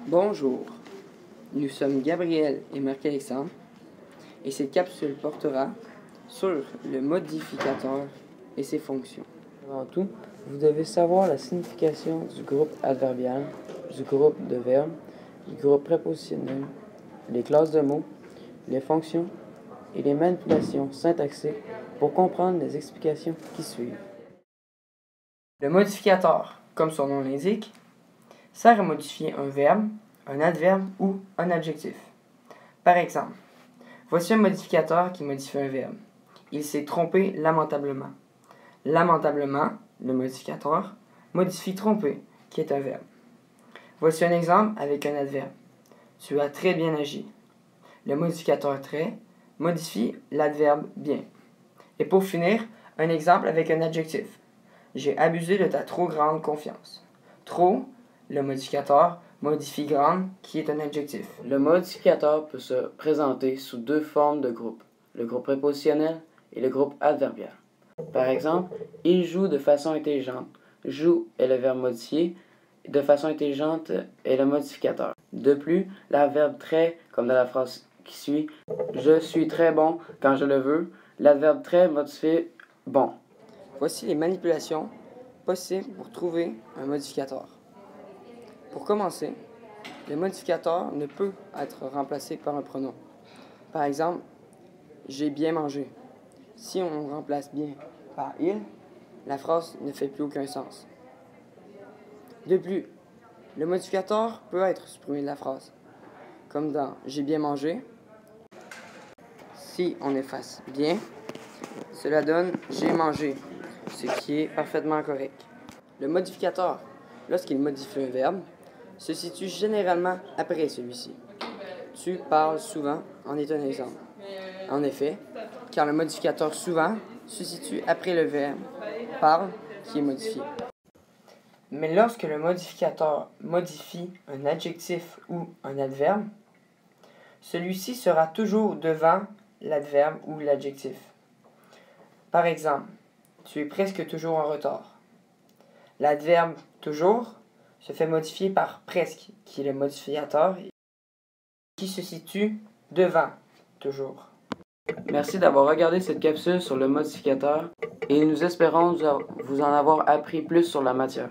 Bonjour, nous sommes Gabriel et Marc-Alexandre et cette capsule portera sur le modificateur et ses fonctions. Avant tout, vous devez savoir la signification du groupe adverbial, du groupe de verbes, du groupe prépositionnel, les classes de mots, les fonctions et les manipulations syntaxiques pour comprendre les explications qui suivent. Le modificateur, comme son nom l'indique, sert à modifier un verbe, un adverbe ou un adjectif. Par exemple, voici un modificateur qui modifie un verbe. Il s'est trompé lamentablement. Lamentablement, le modificateur, modifie tromper, qui est un verbe. Voici un exemple avec un adverbe. Tu as très bien agi. Le modificateur très modifie l'adverbe bien. Et pour finir, un exemple avec un adjectif. J'ai abusé de ta trop grande confiance. Trop, le modificateur, modifie grande, qui est un adjectif. Le modificateur peut se présenter sous deux formes de groupe, le groupe prépositionnel et le groupe adverbial. Par exemple, il joue de façon intelligente. Joue est le verbe modifié, de façon intelligente est le modificateur. De plus, l'adverbe très, comme dans la phrase qui suit, je suis très bon quand je le veux, l'adverbe très modifie bon. Voici les manipulations possibles pour trouver un modificateur. Pour commencer, le modificateur ne peut être remplacé par un pronom. Par exemple, j'ai bien mangé. Si on remplace bien par il, la phrase ne fait plus aucun sens. De plus, le modificateur peut être supprimé de la phrase, comme dans j'ai bien mangé. Si on efface bien, cela donne j'ai mangé, ce qui est parfaitement correct. Le modificateur, lorsqu'il modifie un verbe, se situe généralement après celui-ci. Tu parles souvent en est un exemple. En effet, car le modificateur souvent se situe après le verbe parle qui est modifié. Mais lorsque le modificateur modifie un adjectif ou un adverbe, celui-ci sera toujours devant l'adverbe ou l'adjectif. Par exemple, tu es presque toujours en retard. L'adverbe toujours se fait modifier par presque, qui est le modificateur, qui se situe devant toujours. Merci d'avoir regardé cette capsule sur le modificateur et nous espérons vous en avoir appris plus sur la matière.